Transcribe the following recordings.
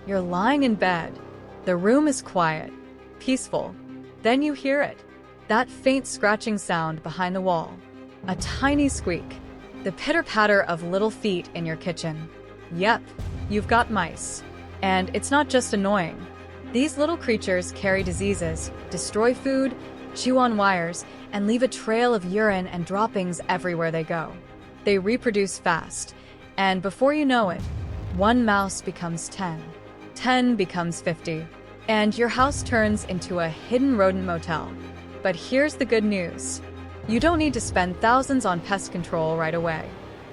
You're lying in bed. The room is quiet, peaceful. Then you hear it. That faint scratching sound behind the wall. A tiny squeak. The pitter-patter of little feet in your kitchen. Yep, you've got mice. And it's not just annoying. These little creatures carry diseases, destroy food, chew on wires, and leave a trail of urine and droppings everywhere they go. They reproduce fast, and before you know it, one mouse becomes 10. 10 becomes 50, and your house turns into a hidden rodent motel. But here's the good news. You don't need to spend thousands on pest control right away.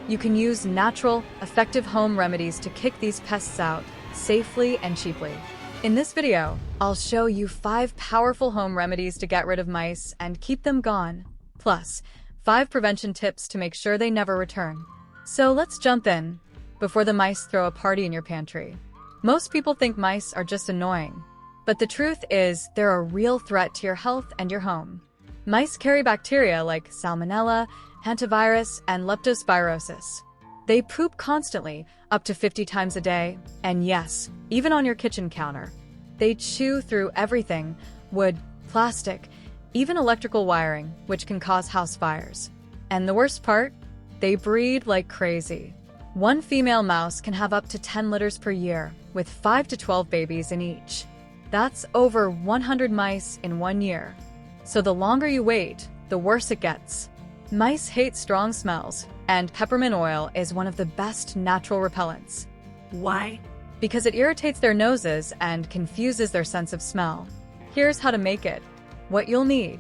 You can use natural, effective home remedies to kick these pests out safely and cheaply. In this video, I'll show you 5 powerful home remedies to get rid of mice and keep them gone, plus 5 prevention tips to make sure they never return. So let's jump in, before the mice throw a party in your pantry. Most people think mice are just annoying, but the truth is they're a real threat to your health and your home. Mice carry bacteria like salmonella, hantavirus, and leptospirosis. They poop constantly, up to 50 times a day, and yes, even on your kitchen counter. They chew through everything: wood, plastic, even electrical wiring, which can cause house fires. And the worst part? They breed like crazy. One female mouse can have up to 10 litters per year, with 5 to 12 babies in each. That's over 100 mice in 1 year. So the longer you wait, the worse it gets. Mice hate strong smells, and peppermint oil is one of the best natural repellents. Why? Because it irritates their noses and confuses their sense of smell. Here's how to make it. What you'll need: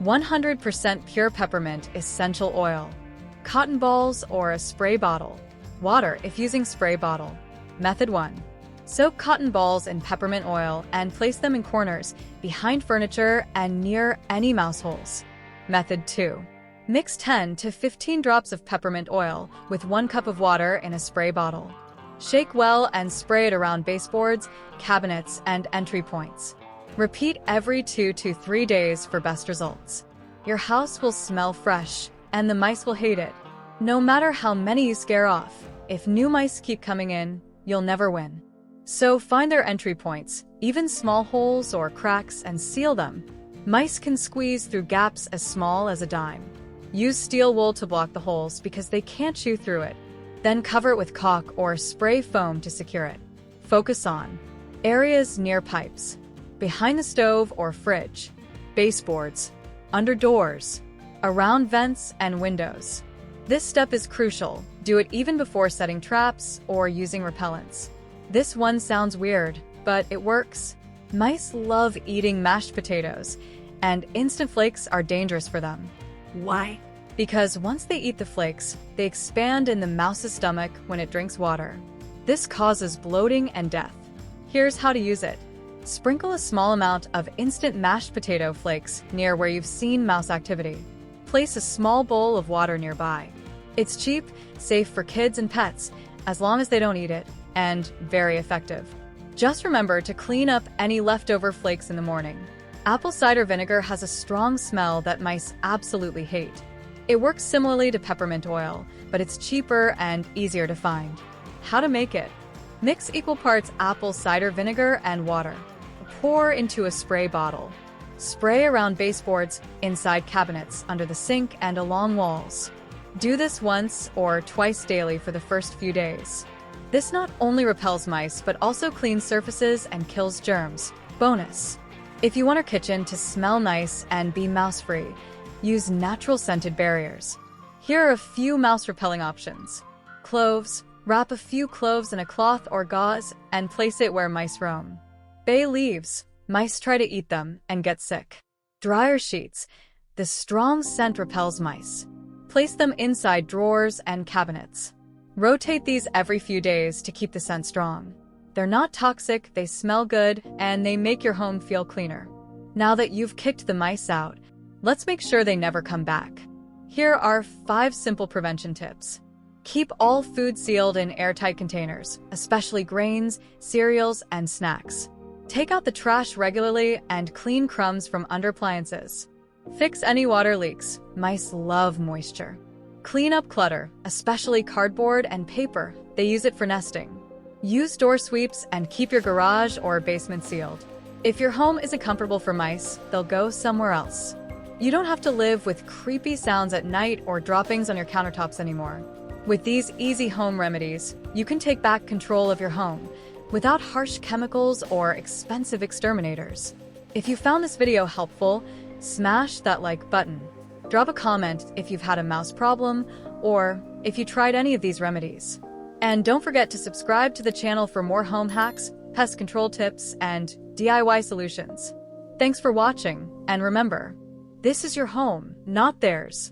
100% pure peppermint essential oil, cotton balls or a spray bottle, water if using spray bottle. Method 1. Soak cotton balls in peppermint oil and place them in corners, behind furniture, and near any mouse holes. Method 2. Mix 10 to 15 drops of peppermint oil with 1 cup of water in a spray bottle. Shake well and spray it around baseboards, cabinets, and entry points. Repeat every 2 to 3 days for best results. Your house will smell fresh, and the mice will hate it. No matter how many you scare off, if new mice keep coming in, you'll never win. So find their entry points, even small holes or cracks, and seal them. Mice can squeeze through gaps as small as a dime. Use steel wool to block the holes because they can't chew through it. Then cover it with caulk or spray foam to secure it. Focus on areas near pipes, behind the stove or fridge, baseboards, under doors, around vents and windows. This step is crucial. Do it even before setting traps or using repellents. This one sounds weird, but it works. Mice love eating mashed potatoes, and instant flakes are dangerous for them. Why? Because once they eat the flakes, they expand in the mouse's stomach when it drinks water. This causes bloating and death. Here's how to use it. Sprinkle a small amount of instant mashed potato flakes near where you've seen mouse activity. Place a small bowl of water nearby. It's cheap, safe for kids and pets, as long as they don't eat it, and very effective. Just remember to clean up any leftover flakes in the morning. Apple cider vinegar has a strong smell that mice absolutely hate. It works similarly to peppermint oil, but it's cheaper and easier to find. How to make it: mix equal parts apple cider vinegar and water. Pour into a spray bottle. Spray around baseboards, inside cabinets, under the sink, and along walls. Do this once or twice daily for the first few days. This not only repels mice, but also cleans surfaces and kills germs. Bonus: if you want your kitchen to smell nice and be mouse-free, use natural scented barriers. Here are a few mouse-repelling options. Cloves. Wrap a few cloves in a cloth or gauze and place it where mice roam. Bay leaves. Mice try to eat them and get sick. Dryer sheets. The strong scent repels mice. Place them inside drawers and cabinets. Rotate these every few days to keep the scent strong. They're not toxic, they smell good, and they make your home feel cleaner. Now that you've kicked the mice out, let's make sure they never come back. Here are 5 simple prevention tips. Keep all food sealed in airtight containers, especially grains, cereals, and snacks. Take out the trash regularly and clean crumbs from under appliances. Fix any water leaks. Mice love moisture. Clean up clutter, especially cardboard and paper. They use it for nesting. Use door sweeps and keep your garage or basement sealed. If your home isn't comfortable for mice, they'll go somewhere else. You don't have to live with creepy sounds at night or droppings on your countertops anymore. With these easy home remedies, you can take back control of your home without harsh chemicals or expensive exterminators. If you found this video helpful, smash that like button. Drop a comment if you've had a mouse problem or if you tried any of these remedies. And don't forget to subscribe to the channel for more home hacks, pest control tips, and DIY solutions. Thanks for watching, and remember, this is your home, not theirs.